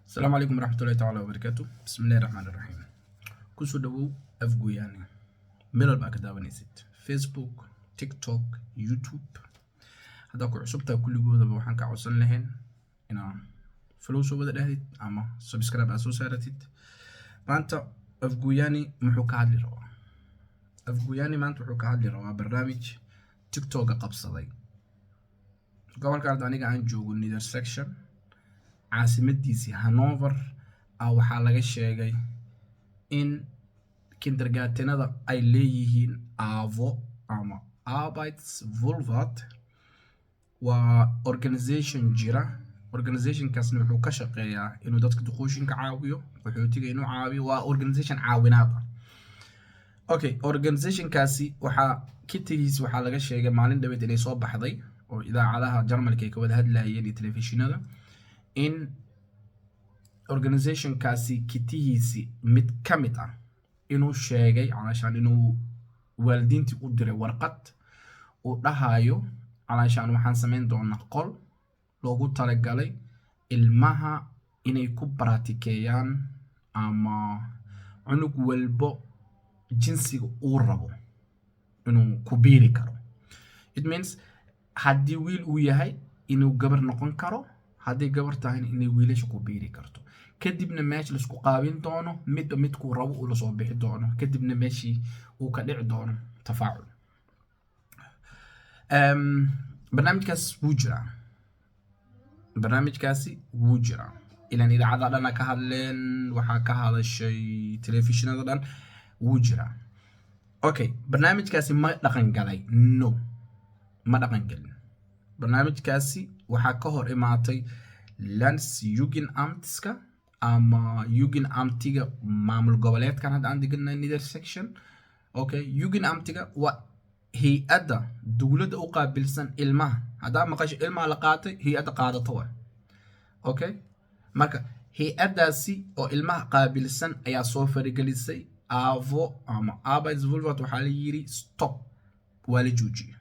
السلام عليكم ورحمة الله تعالى وبركاته. بسم الله الرحمن الرحيم. كسو دو أفغوياني ميلر باك داونيسيت فيسبوك تيك توك يوتيوب هذا كو عصبتا كل جودا بوحان كعوصن لهن إنا فلوسو بدا دهديد أما سبسكرايب أسو سارتيد مانتا أفغوياني محو كهادلي روا أفغوياني مانتا محو كهادلي روا برنامج تيك توك قبصدي قبل كاردانيغا عن جوغو نيدر سكشن caasimadiisii Hanover waxaa laga sheegay in kindergartenada ay leeyihiin AVO ama Arbeitswohlfahrt waa organization jira. Organizationkaasna wuxuu ka shaqeeyaa inuu dadka duqooshinka caawiyo, wuxuu tigay inuu caawiyo, waa organization caawinaad ah. Okay, organizationkaasi kitigiisa waxaa laga sheegay maalin dhaweed inay soo baxday oo idaacadaha Jarmalka ay ka wada hadlayeen iyo telefishinada in organization kaasi kitihiisi mid kamid ah inuu sheegay calaashan inuu waalidiintii u diray warqad uu dhahayo calaashan waxaan sameyn doonaa qol loogu talagalay ilmaha inay ku baraatikeeyaan ama cunug walbo jinsiga uu rabo inuu ku biiri karo. It means haddii wiil uu yahay inuu gabar noqon karo, haddii gabar tahay inay wiilasha ku biiri karto, kadibna meesha la isku qaabin doono midku rabo uu la soo bixi doono, kadibna meeshii uu ka dhici doono tafaacul. barnaamijkaasi wuu jiraa ilaan idaacada dhan ka hadleen, waxaa ka hadashay telefishinada dhan, wuu jiraa. Okay, barnaamijkaasi ma dhaqan galay? No, ma dhaqan galin. barnaamijkaasi waxaa ka hor imaatay Landesjugendamtska ama Jugendamtiga maamul goboleedkan hadda aan deganay Niedersachsen. Okay, Jugendamtiga waa hay'adda dawladda u qaabilsan ilmaha. Hadda maqasho ilmaha la qaatay, hay'adda qaadato waa. Okay, marka hay'addaasi oo ilmaha qaabilsan ayaa soo faragelisay AVO ama Arbeitswohlfahrt. waxaa la yiri stop, waa la joojiyay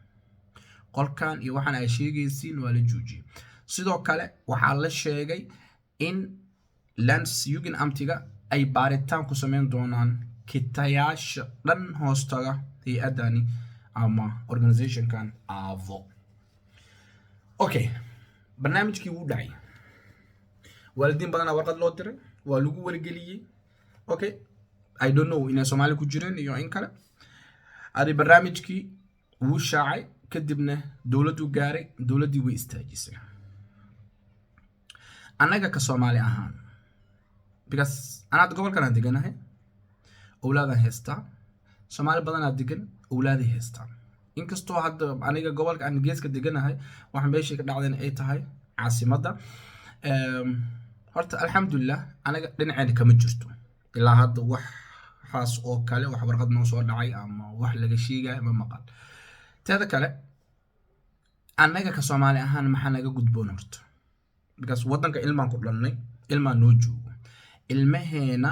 qolkan iyo waxaan ay sheegaysiin waa la joojiyay. sidoo kale waxaa la sheegay in Landesjugendamtiga ay baaritaan ku sameyn doonaan kitayaasha dhan hoostaga hay'adani ama organizationkan AVO. Okay, barnaamijkii wuu dhacay, waalidiin badan warqad loo diray, waa lagu wargeliyay. Okay, I don't know inay Soomaali ku jireen iyo in kale. barnaamijkii wuu shaacay, kadibna dawladdu gaaray, dawladdii way istaajisay. anaga ka Soomaali ahaan, because anaad gobolkan deganahay, awlaadan heystaa, Soomaali badan degan awlaaday heystaan. inkastoo hadda aniga gobolka aan geeska deganahay waxaan meeshii ka dhacdeen ay tahay caasimadda. horta alxamdulillah anaga dhinaceena kama jirto ilaa hadda wax xaas oo kale, wax warqad noo soo dhacay ama wax laga sheegay ma maqal. teeda kale anaga ka Soomaali ahaan maxaa naga gudboon horta, because wadanka ilmaan ku dhalnay, ilmaan noo joogo, ilmaheena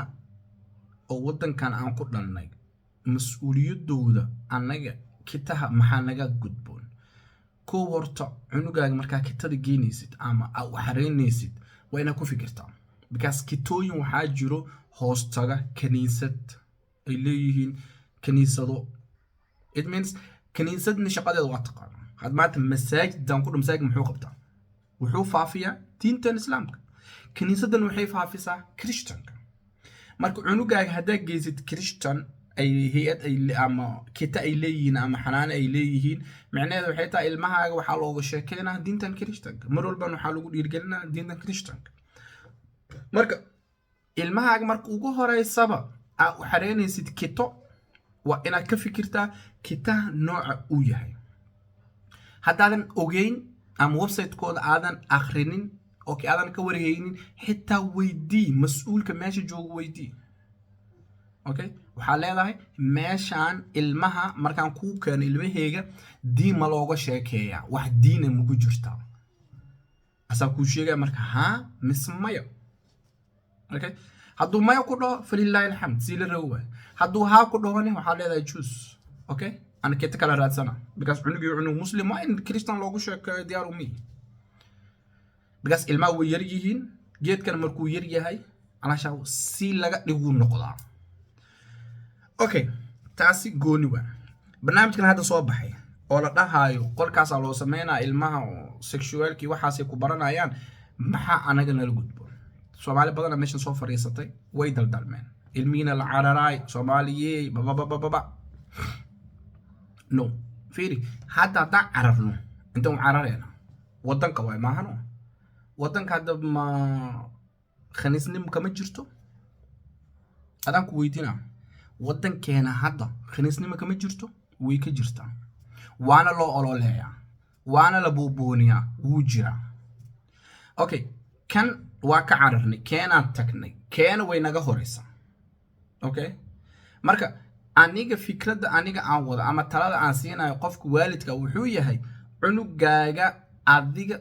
oo wadankan aan ku dhalnay mas'uuliyadooda anaga kitaha maxaa naga gudboon. koo horta cunugaaga markaa kitada geynaysid ama xareynaysid waa inaad ku fikirtaa, because kitooyin waxaa jiro hoostaga kaniisad ay leeyihiin kaniisado. It means kaniisadna shaqadeeda waa taqaana. had maanta masaajidan ku masaajid muxuu qabtaa? wuxuu faafiyaa diintan islaamka. kaniisadan waxay faafisaa Christianka. marka cunugaaga haddaa geysid Christian ay hay'ad ay ama kita ay leeyihiin ama xanaan ay leeyihiin, macnaheedu waxay tahay ilmahaaga waxaa looga sheekeynaa diintan Christianka, mar walba waxaa lagu dhiirgelinaa diintan Christianka. marka ilmahaaga marka ugu horeysaba aad u xareynaysid kito, waa inaad ka fikirtaa kitaha nooca uu yahay. haddaadan ogeyn ama website-kooda aadan akhrinin oo aadan ka warhaynin, xitaa weydii mas'uulka meesha jooga weydii. Okay, waxaa leedahay meeshaan ilmaha markaan kuu keeno ilmahayga diin ma looga sheekeeyaa, wax diina maku jirtaa? asaa kuu sheegaya marka haa mise maya. Okay, hadduu maya ku dhaho falilaahi alxamd, sii la rawo waay. hadduu haa ku dhahone waxaa leedahay juus. Okay, ana kita kala raadsana, because cunug muslim waa in Christian loogu sheekeeyo diyaar u mihi, because ilmaha way yar yihiin, geedkan markuu yar yahay alaashaa si laga dhigu noqdaa. Okay, taasi gooni waa. barnaamijkan hadda soo baxay oo la dhahayo qolkaas loo sameeynaa ilmaha sexualki waxaas ay ku baranayaan maxaa anaga nala gudbo. Soomaali badan meeshan soo fariisatay way daldalmeen ilmiina la cararay Soomaaliyey baba no fiiri hadda ta cararno inta cararayna wadanka way maahano wadanka hadda ma khaniisnim kama jirto adan ku weydiina wadankeena hadda khaniisnim kama jirto way ka jirtaa waana loo ololeeyaa waana la buubuuniyaa wuu jiraa. Okay, kan waa ka cararnay keenaan tagnay keena way naga horeysaa. Okay, marka aniga fikradda aniga aan wada ama talada aan siinayo qofka waalidka wuxuu yahay cunugaaga adiga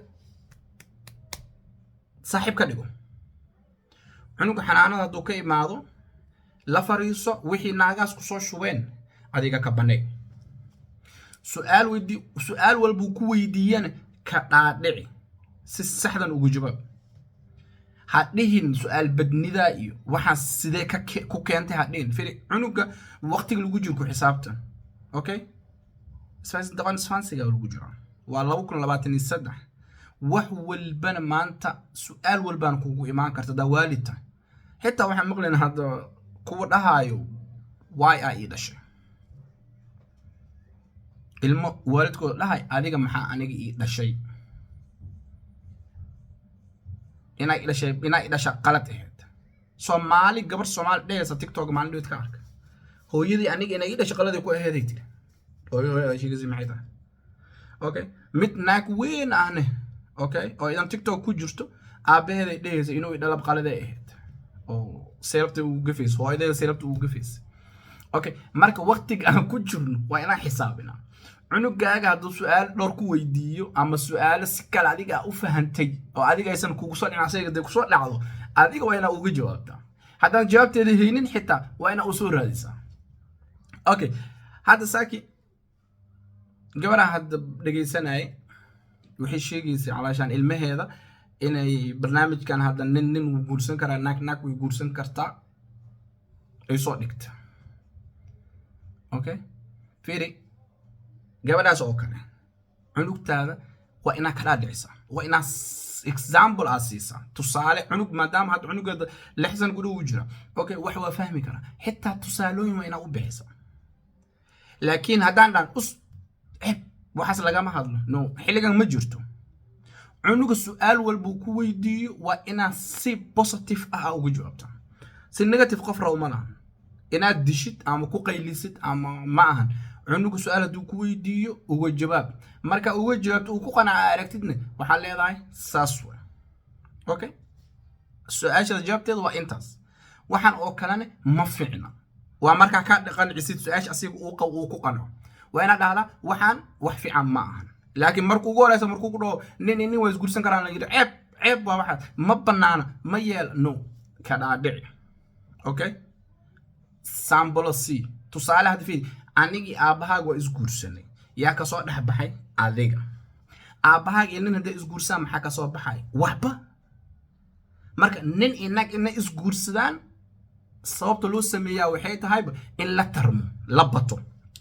saaxiib ka dhigo. cunuga xanaanada hadduu ka imaado la fariiso wixii naagaas ku soo shubeen adiga ka banay. su'aal walbuu ku weydiiyana ka dhaadhici si saxdan ugu jawaab. hadhihin su'aal badnida iyo waxa sidee ku keentay hadhihin firi cunuga waqtiga lagu jiro ku xisaabtan. Okay, isfahansiga lagu jiro waa 2023 wax walbana maanta su'aal walbaan kugu imaan karta da waalidta xitaa waxaan maqlaynaa hadda kuwa dhahayo why ay dhashay ilmo waalidkooda dhahay adiga maxaa aniga ii dhashay inay dhasha qalad ahayd. Soomaali gabar Soomaali dhaysa TikTok maalin dheed ka arka hooyadii aniga inay dhasha qalad ku ahayd tiri hooyo sheegay maxay tahay. Okay, mid naag weyn ahne okay oo idan TikTok ku jirto aabaheeday dhaysa inuu dhalab qalad ahayd oo seerabta uu gafiis hooyadii seerabta uu gafiis. Okay, marka waqtiga aan ku jirno waa inaan xisaabina cunugaaga hadduu su'aal dhowr ku weydiiyo ama su'aal si kale adiga u fahantay oo adiga aysan kugu soo dhinacsayga ku soo dhacdo adiga waa inaad uga jawaabtaa. haddaan jawaabteeda haynin xitaa waa inaad u soo raadisaa. Okay, hadda saaki gabadha hadda dhageysanay waxay sheegaysaa calaashaan ilmaheeda inay barnaamijkan hadda nin uu guursan karaa naag way guursan kartaa ay soo dhigta. Okay, fiiri gabadhaas oo kale cunugtaada waa inaa ka dhaadhicisaa waa inaa example aasiisa tusaale cunug maadaama hadda cunugeeda 6 sano gudaha u jira. Okay, wax waa fahmi karaa xitaa tusaalooyin waa inaa u bixisaa. laakiin haddaan dhan waxaas lagama hadlo no xilligan ma jirto. cunuga su'aal walbuu ku weydiiyo waa inaa si positive ah uga jawaabtaa. si negative qof raw ma lahan inaad dishid ama ku qaylisid ama ma ahan. cunuga su'aal hadduu ku weydiiyo uga jawaab marka uga jawaabto uu ku qanaaca aragtidna waxaa leedahay saas waa. Okay, su'aasha jawaabteeda waa intaas. waxaan oo kalena ma fiicna waa marka ka dhaqancisid su'aasha asiga uu ku qanaco waa inaad dhahdaa waxaan wax fiican ma ahan. laakiin markuu ugu horeysa markuu ku dhaho nin way isguursan karaan la yidhi ceeb waa waxaad ma banaana ma yeel no ka dhaadhici. Okay, sample C tusaale hadda fiiri anigii aabahaaga waa isguursanay yaa ka soo dhex baxay adiga. aabahaaga nin hadda isguursan maxaa ka soo baxay waxba. marka nin inag inay isguursadaan sababta loo sameeyaa waxay tahay in la tarmo la bato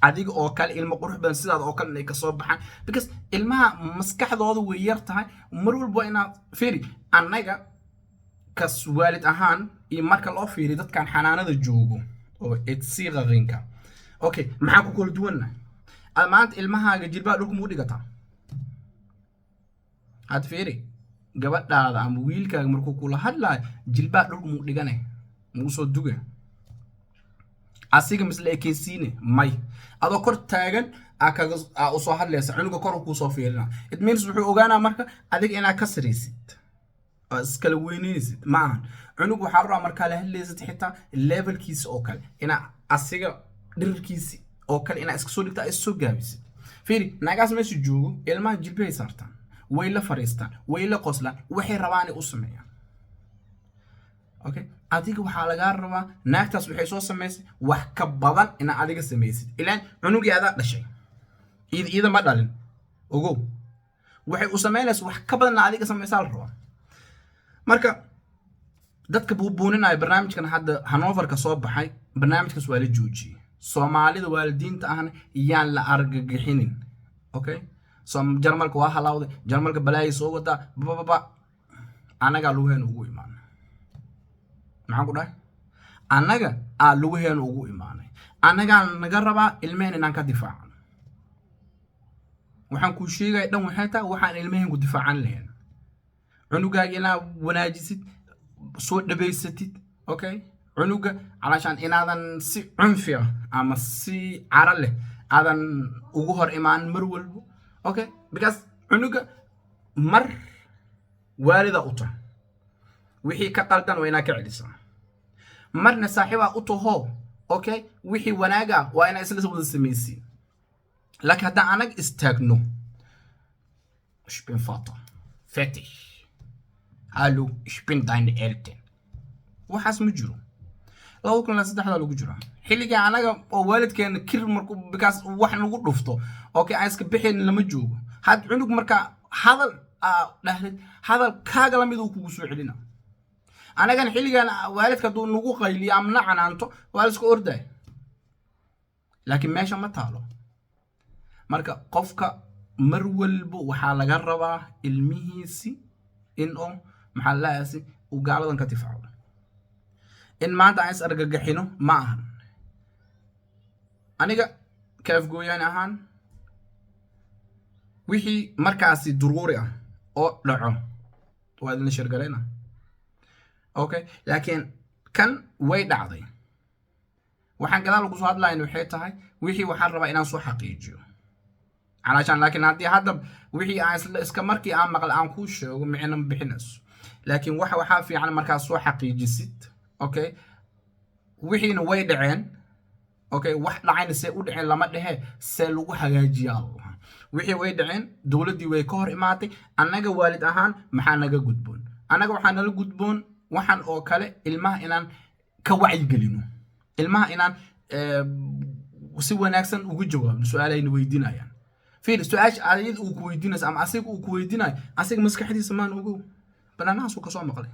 adiga oo kale ilmo qurux badan sidaad oo kale inay ka soo baxaan because ilmaha maskaxdooda way yar tahay mar walba inaad fiiri anaga kas waalid ahaan iyo marka loo fiiri dadkan xanaanada joogo oo etsiga rinka. Okay, maxaa ku kala duwanna maanta ilmahaaga jilbaa dhulku muu dhigataa. had fiiri gabadhaada ama wiilkaaga markuu kula hadlaayo jilbaa dhulku muu dhigane muu soo duga asiga misla ekeysiine may adoo kor taagan u soo hadlaysa cunuga kor ku soo fiirina. It means wuxuu ogaanaa marka adiga inaa ka sareysid oo iskala weynaysid ma ahan. cunuga waxaa rabaa markaa la hadlaysid xitaa levelkiisa oo kale inaa asiga dhirirkiisi oo kale inaa iska soo dhigta ay soo gaabisid. fiiri naagaas meesha joogo ilmaha jilbay saartaan way la fariistaan way la qoslaan waxay rabaan u sameeyaan. Okay, adiga waxaa laga rabaa naagtaas waxay soo sameysay wax ka badan ina adiga sameysid ilaan cunugii aad dhashay iyada ma dhalin ogow waxay u sameynaysaa wax ka badan adiga sameysaa la rabaa. marka dadka buubuuninaya barnaamijkan hadda Hanover ka soo baxay barnaamijkaas waa la joojiyay Soomaalida waalidiinta ahna yaan la argagixinin okay Jarmalka waa halawday Jarmalka balaay soo wada baba anaga luuheen ugu imaan maxaan ku dhahay anaga luuheen ugu imaanay anaga naga rabaa ilmeen inaan ka difaacno waxaan ku sheegay dhan waxay tahay waxaan ilmeen ku difaacan lahayn cunugaaga inaa wanaajisid soo dhabeysatid okay cunuga علشان inaadan si cunfi ama si cara leh aadan ugu hor imaan mar walbo okay because cunuga mar waalida u tahay wixii ka qaldan waa inaa ka celisaa marna saaxiiba u taho okay wixii wanaaga waa inaa isla wada sameeysi laakiin hadda anag istaagno ich bin Vater fertig hallo ich bin deine Eltern waxaas ma jiro lagu kala saddexda lagu jiro xilliga anaga oo waalidkeena kir markuu because wax lagu dhufto okay ay iska bixin lama joogo had cunug marka hadal dhahlid hadal kaaga la mid uu kugu soo celina anagan xilligan waalidka duu nagu qayliyo amna canaanto waalidku orday laakiin meesha ma taalo marka qofka mar walba waxa laga rabaa ilmihiisi in oo maxaa la yaasi uu gaaladan ka difaaco in maanta ay argagaxino ma ahan aniga kaaf gooyaan ahaan wixii markaasi duruuri ah oo dhaco waa idin shirgalayna okay laakiin kan way dhacday waxaan gadaal ugu soo hadlaynaa waxay tahay wixii waxaan rabaa inaan soo xaqiijiyo علشان لكن هذه هذا وحي اسكا مركي aan maqal aan ku sheego micna bixinayso laakiin waxa fiican marka soo xaqiijisid okay wixiina way dhaceen okay wax dhacayna see u dhaceen lama dhahe see lagu hagaajiyaa wixii way dhaceen dawladii way ka hor imaatay anaga waalid ahaan maxaa naga gudboon anaga waxaan nala gudboon waxaan oo kale ilmaha inaan ka wacyi gelino ilmaha inaan si wanaagsan ugu jawaabno su'aalayna weydiinayaan في السؤال عادي وكويدين أم أسيق وكويدين أسيق مسك حديث سمان وجو بنا ناس وكسام مقله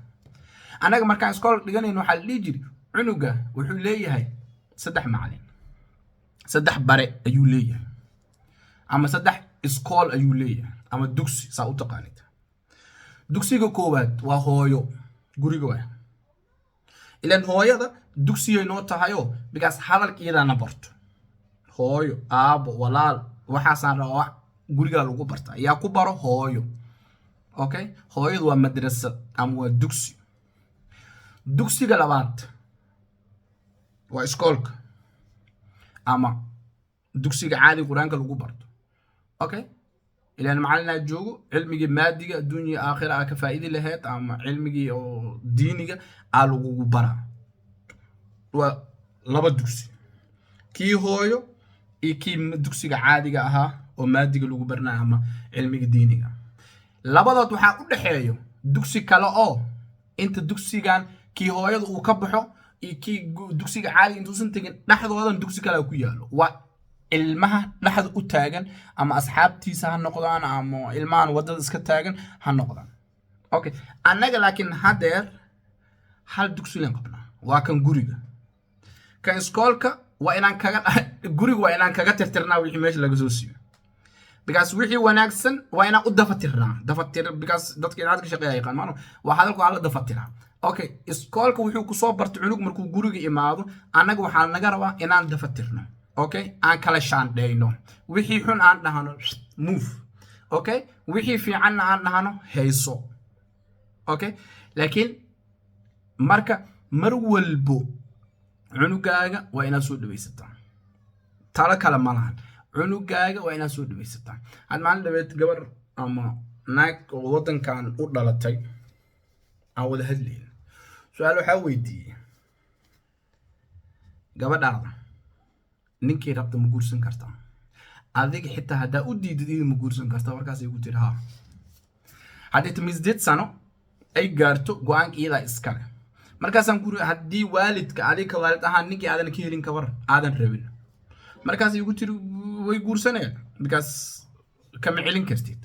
أنا مركز سكول لجاني إنه حل يجري عنقة وحليه هاي سدح معلن سدح بري أيوليه أما سدح سكول أيوليه أما دوكسي ساوت قانيت دوكسي كوبات وهايو غوري جوا إلى هايو ده دوكسي ينوت هايو بس حاول كيدا نبرت هايو أب ولال waxaan rabaa guriga lagu barta yaa ku baro hooyo okay hooyadu waa madrasad ama waa dugsi dugsiga labaad waa iskoolka ama dugsiga caadi quraanka lagu barto okay ilaan macallin joogo cilmiga maadiga adduunyo aakhira ka faa'iido lahayd ama cilmiga oo diiniga lagu bara waa laba dugsi kii hooyo إيكي دكسيغا عاديغا أها أو ماديغا لوغو برنا أما علميغا دينيغا لابدوت waxaa u dhaxeeyo dugsi kale oo inta dugsigan kii hooyada uu ka baxo iyo kii dugsiga caadi intuu san tagin dhaxdoodan dugsi kale ku yaalo waa ilmaha dhaxda u taagan ama asxaabtiisa ha noqdaan ama ilmahan wadada iska taagan ha noqdaan okay anaga laakiin hadeer hal dugsi leen qabnaa waa kan guriga kan iskoolka waa inaan kaga guriga waa inaan kaga tirtirnaa wixii meesha laga soo siiyo because wixii wanaagsan waa inaan u dafatir because dadka inaad ka shaqeeyay qanmaano waa hadalku alla dafatira okay iskoolka wuxuu ku soo bartay cunug markuu guriga imaado anaga waxa naga rabaa inaan dafatirno okay aan kala shaandeyno wixii xun aan dhahano move okay wixii fiican aan dhahano hayso okay laakiin marka mar walbo cunugaaga waa inaad soo dhaweysataa tala kala malahan cunugaaga waa inaad soo dhaweysataa had maalin dhaweed gabar ama naag oo wadankan u dhalatay aan wada hadlayn su'aal waxa weydiiyay gabadhaada ninkii rabta ma guursan kartaa adiga xitaa hadaa u diidid ma guursan kartaa markaas ay ku tiri ha hadii timiisdeed sano ay gaarto go'aankeeda iskale markaasaan ku hadii waalidka adiga waalid ahaan ninkii aadan ka helin kabar aadan rabin markaas ay ku tiri way guursaneen because kama celin kartid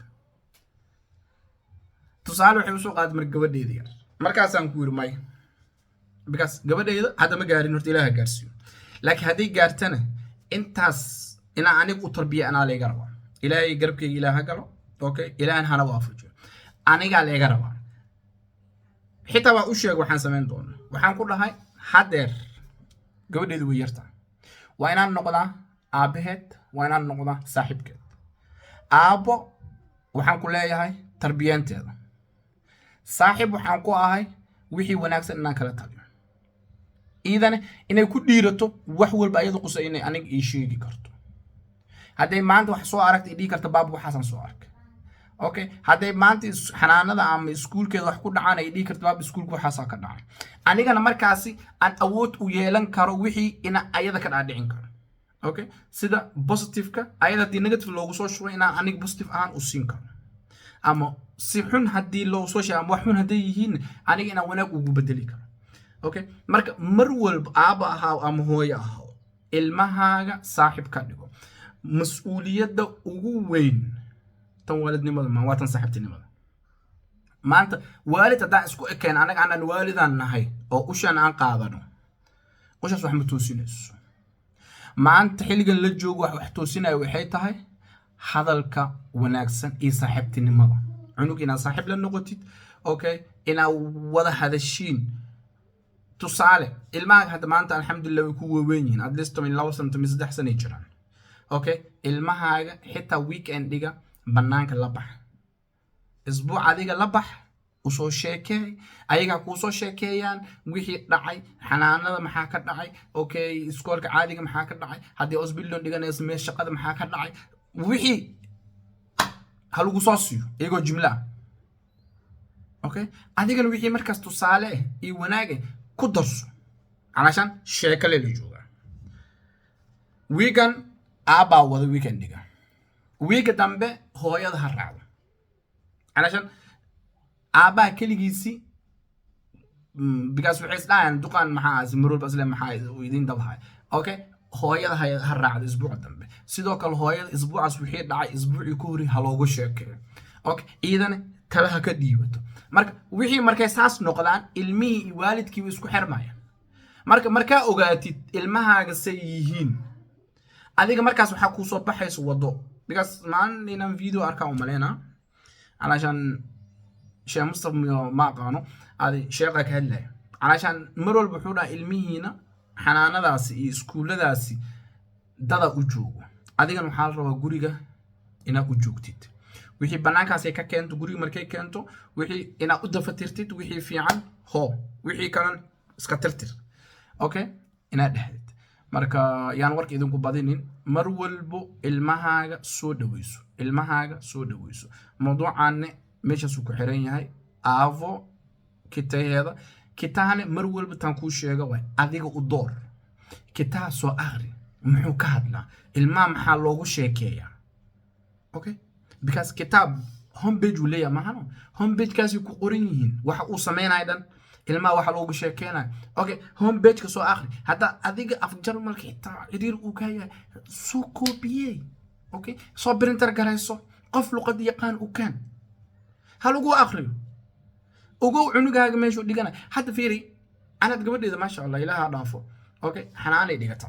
tusaale waxay soo qaad mar gabadheedii markaasaan ku yiri may because gabadhayda hadda ma gaarin horta ilaaha gaarsiiyo laakiin hadday gaartana intaas inaan aniga u tarbiya anaa leega rabaa ilaahay garabkayga ilaaha galo okay ilaahan hana waafajiyo anigaa leega rabaa xitaa waa u sheeg waxaan samayn doonaa waxaan ku dhahay hadeer gabadhaydu way yartaa waa inaan noqdaa aabaheed waa inaan noqdaa saaxiibkeed aabbo waxaan ku leeyahay tarbiyanteeda saaxiib waxaan ku ahay wixii wanaagsan inaan kala taliyo iidana inay ku dhiirato wax walba ayadu qusay inay aniga ii sheegi karto hadday maanta wax soo aragta idhii karta baab waxaasan soo arkay okay hadday maanta xanaanada ama iskuulkeeda wax ku dhacaan ay dhii karto baab iskuulku waxaasaa ka dhacay anigana markaasi aan awood u yeelan karo wixii ina ayada ka dhaadhicin karo okay sida positive-ka ayada haddii negative loogu soo shubay inaan aniga positive ahaan u siin karo ama si xun haddii loo soo sheego ama wax xun hadday yihiin aniga inaan wanaag ugu bedeli karo okay marka mar walba aaba ahaa ama hooyo ahaa ilmahaaga saaxiib ka dhigo mas'uuliyadda ugu weyn tan waalidnimada ma waa tan saaxiibtinimada maanta waalid haddaan isku ekeen anaga aanan waalidaan nahay oo ushaan aan qaadano ushaas wax ma toosinayso maanta xilligan la joogo wax toosinayo waxay tahay hadalka wanaagsan iyo saaxiibtinimada cunug inaad saaxiib la noqotid okay inaad wada hadashiin tusaale ilmaha hadda maanta alxamdulillah way ku weyn yihiin at least 2 sano 3 sano jiraan okay ilmahaaga xitaa weekendiga banaanka la bax isbuuc adiga la bax usoo sheekay ayaga ku soo sheekeeyaan wixii dhacay xanaanada maxaa ka dhacay okay iskoolka caadiga maxaa ka dhacay hadii hospital dhiganayso meel shaqada maxaa ka dhacay wixii halugu soo siiyo iyagoo jumla okay adigana wixii markaas tusaale iyo wanaag ku darso alashan sheeka la jooga weekend aba wada weekendiga weeka dambe hooyada ha raacdo alashan aba kaligiisi because waxay isdhaan duqan maxaa marul basle maxaa idin dabahay okay hooyada ha raacdo isbuuc dambe sidoo kale hooyada isbuucaas wixii dhacay isbuucii ku hori ha loogu sheekeeyo okay iidan talaha ka dhiibato marka wixii markay saas noqdaan ilmihii iyo waalidkii isku xirmayaan marka ogaatid ilmahaaga say yihiin adiga markaas waxa ku soo baxayso wado because maan inaan video arkaa u maleena alashan sheekh Mustafa ma qaano adi sheekha ka hadlay alashan mar walba wuxuu dhahay ilmihiina xanaanadaasi iyo iskuuladaasi dada u joogo adigan waxa la rabaa guriga inaad u joogtid wixii banaankaas ay ka keento guriga markay keento wixii inaad u dafatirtid wixii fiican wixii kalan iska tirtir okay inaad dhahdid marka yaan warka idinku badinin mar walbo ilmahaaga soo dhaweyso mawduucan meeshaas ku xiran yahay aavo kitaane mar walba tan ku sheega way adiga u door kitaa soo akhri muxuu ka hadlaa ilmaha maxaa loogu sheekeeyaa okay because kitab homepage uu leeyahay mahano homepage kaasi ku qoran yihiin waxa uu sameeyay dhan ilmaha waxa loogu sheekeynaa okay homepage ka soo akhri hada adiga af jarmalka xitaa xiriir uu ka yahay soo koobiyay okay soo printer garayso qof luqad yaqaan uu kan halagu akhriyo ugu cunugaaga meeshu dhigana hada fiiri anad gabadheeda ma sha Allah ilaaha dhaafo okay xanaanay dhigata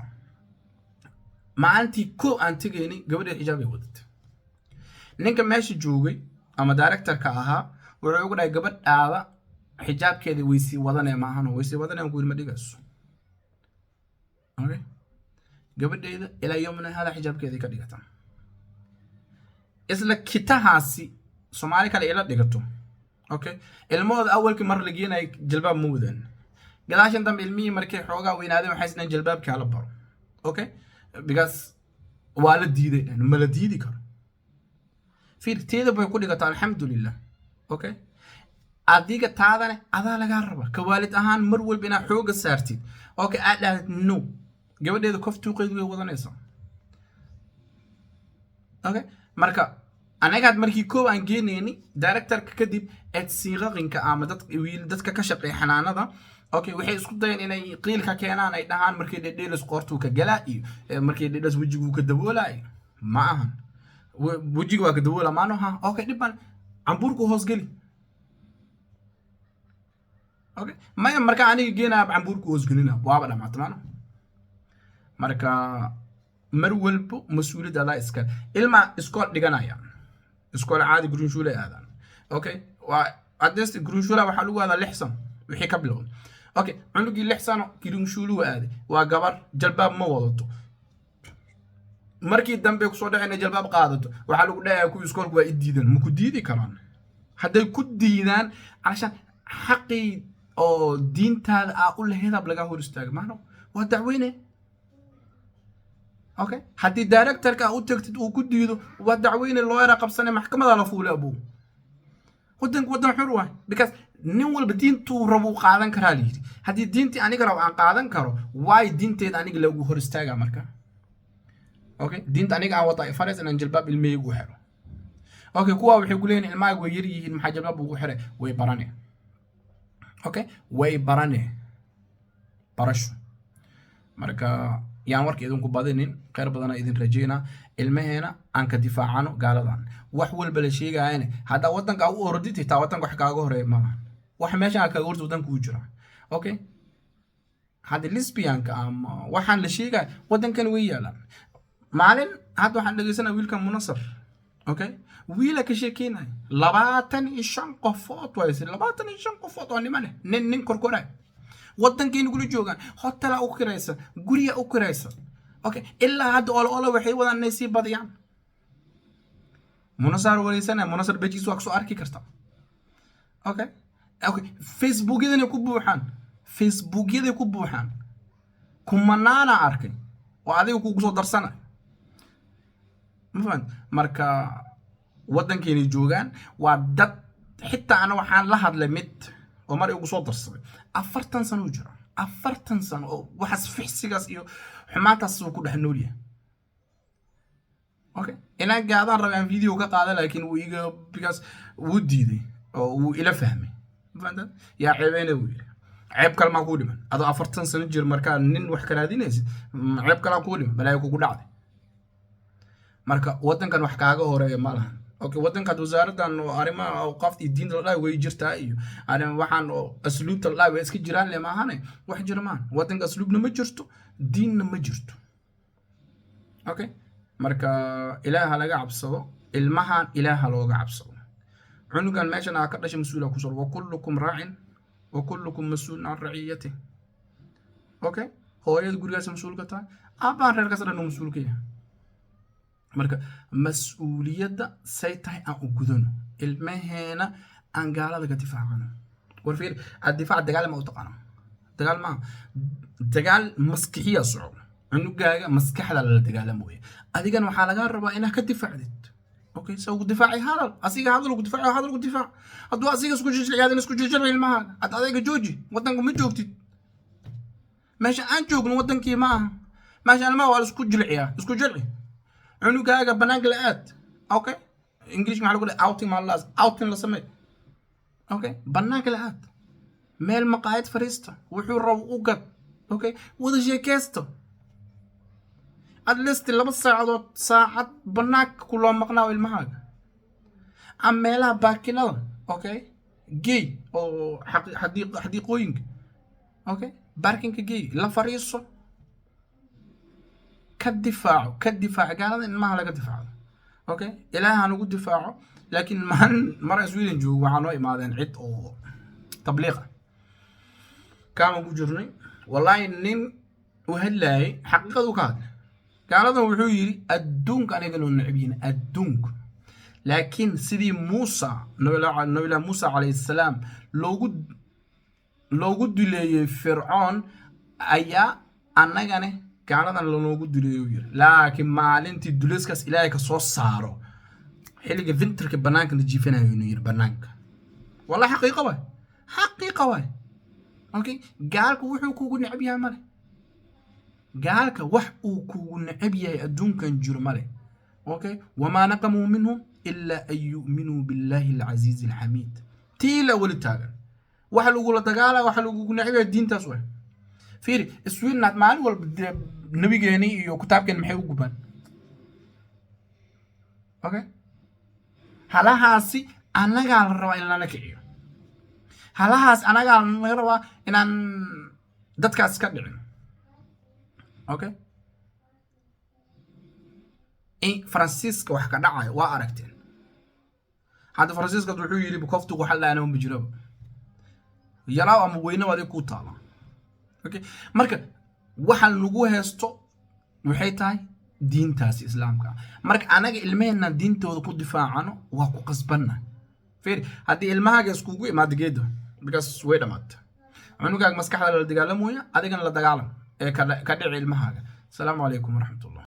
maalintii ko aan tagaynay gabadheeda xijaab ay wadatay ninka meesha joogay ama director-ka ahaa wuxuu ugu dhahay gabadhaada xijaabkeeda weysi wadanay maahan weysi wadanay ku ma dhigayso okay gabadheeda ilaa yoomna hada xijaabkeeda ka dhigata isla kitahaasi Soomaali kale ila dhigato okay ilmooda awalkii mar lageynay jalbaab muudan gadaashan dambe ilmihii markay xoogaa weynaadeen waxay isna jalbaabka kala baro okay because waa la diiday ma la diidi karo fiirteeda bay ku dhigataa alxamdulillah okay adiga taadane adaa laga raba ka waalid ahaan mar walba ina xooga saartid okay aad no gabadheeda koftuuqeedu way wadanaysaa okay marka anaga markii koob aan geenayni director-ka kadib siiqaqinka ama dadka ka shaqeeya xanaanada okay waxay isku dayeen inay qiilka keenaan ay dhahaan markii dhedheelis qortu ka galaa iyo markii dhedheelis wajigu ka daboolay ma ahan wajigu waa ka daboola maano ha okay dhiban amburku hoos gali okay maya marka aniga geenaa cambuurku hoosgelina waaba dhamaatmaana marka mar walbo mas'uuliyad adaa iska ilma iskool dhiganaya iskool caadi green shule aadan okay waa adest green shule waxa lagu aadaa 6 sano wixii ka bilowday okay cunugii 6 sano green shule aaday waa gabar jalbaab ma wadato markii dambe ku soo dhacayna jalbaab qaadato waxa lagu dhayaa ku iskoolku waa idiidan ma ku diidi karaan haday ku diidaan عشان حقي او دينتا اقول له هذا بلغا هور استاغ ما waa dacweyne okay hadii director ka u tagtid uu ku diido waa dacweyne loo yara qabsanay maxkamada la fuulay abu wadan xur waa because nin walba diintu rabo qaadan karaa liiri hadii diintii aniga rabo aan qaadan karo way diinteed aniga lagu hor istaaga marka okay diinta aniga aan wada faras inaan jilbaab ilmeeygu xiro okay kuwa waxay ku leeyihiin ilmaagu way yar yihiin maxaa jilbaab ugu xiray way baranay okay way baranay barasho marka yaan warka idinku badinin qeyr badana idin rajeyna ilmaheena aan ka difaacano gaaladan wax walba la sheegayaan hada wadanka u orditay taa wadanka wax kaaga horeey ma wax meesha ka ordo wadanka u jira okay hada lesbianka ama waxaan la sheegay wadankan way yaalaan maalin hada waxaan dhageysanaa wiilka munasar okay wiila ka sheekeynay 25 qofood way 25 qofood oo nin korkoray wadankeena guri joogan hotel u kiraysa guriga u kiraysa okay illa hada oo waxay wadaan naysi badiyaan munasar waleysana munasar bejiis wax soo arki karta okay facebookiyada ku buuxaan kumanaana arkay oo adiga ku soo darsana marka wadankeena joogan waa dad xitaa ana waxaan la hadlay mid oo mar ugu soo darsaday 40 sano jira 40 sano oo waxas fixsigaas iyo xumaantaas ku dhex nool yahay okay ina gaadaan rabaan video ka qaada laakiin uu iga because uu diiday oo uu ila fahmay fahanta ya ceebeyna uu ceeb kalma ku dhiman adoo 40 sano jir marka nin wax ka raadinaysid ceeb kala ku dhiman balay ku dhacday marka wadankan wax kaaga horeeyo ma lahan okay wadanka wasaaraddan oo arrimaha awqaafta diinta la way jirtaa iyo arrin waxaan asluubta la way iska jiraan le maahan wax jirmaan wadanka asluubna ma jirto diinna ma jirto okay marka ilaaha laga cabsado ilmahan ilaaha looga cabsado cunugan meeshan ka dhashay mas'uula ku soo wa kullukum raa'in wa kullukum mas'uulun an ra'iyatihi okay hooyada gurigaas mas'uul ka tahay abaan reerkaas dhan mas'uul ka yahay marka mas'uuliyada say tahay aan u gudano ilmaheena aan gaalada ka difaacano war fiir ad-difaac dagaal ma u taqaan dagaal maskixiya soo cunugaaga maskaxda la dagaalamayo adigana waxa laga rabaa inaad ka difaacdid okay soo difaaci hadal asiga hadal ku difaac haduu asiga isku jilciyaadin isku jilcil ilmaha adiga jooji wadanka ma joogtid meesha aan joogno wadankii ma aha meesha ilmaha waa isku jilci cunugaaga banaanka la aad okay english ma lagu leeyahay outing la sameey okay banaanka la aad meel maqaayad fariista wuxuu rabo u gad okay wada sheekaysto at least 2 saacad banaanka ku loo maqnaa ilmahaaga am meelaha baakinada okay gay oo xadiiqooyinka okay barkinka gay la fariiso كدفاع قال ما لقى دفاع اوكي الها نقول دفاعه لكن ما سويدن جو وحنو امادن عيد او تبليغ كانوا بجرني والله نين وهلاي حقيقه كان قالوا وحو يري الدونك انا قالوا نعبين الدونك لكن سيدي موسى نبي موسى عليه السلام لو قد لي فرعون ايا انغاني كانن لو دليو لكن maalintii duleeskas ilaahay ka soo saaro xiliga winterka banaanka jiifanayo inuu banaanka wallahi xaqiiqo way okay gaalku wuxuu kugu necab yahay male gaalka wax uu kugu necab yahay adduunkan jiro male okay wama naqamu minhum illa ay yu'minu billahi al-aziz al-hamid tila wali taagan wax lagu la dagaala wax lagu necab yahay diintaas way fiiri iswiinad maalin walba nabigeeni iyo kitaabkeen maxay u gubaan okay halahaasi anaga la raba in la kiciyo halahaas anaga laga rabaa inaan dadkaas ka dhicin. Okay, Faransiiska wax ka dhacayo waa aragteen. hadda Faransiiska wuxuu yiri bukoftu waxa la aanoo bijiro yalaaw ama weyna wadi ku taala. Okay, marka waxaan lagu heesto waxay tahay diintaas islaamka. marka anaga ilmeena diintooda ku difaacano waa ku qasbanna. fiir hadii ilmahaaga iskugu imaado geedo because way dhamaad cunugaaga maskaxda la dagaalamoya adigana la dagaalam ee ka dhici ilmahaaga. Assalaamu alaykum wa rahmatullah.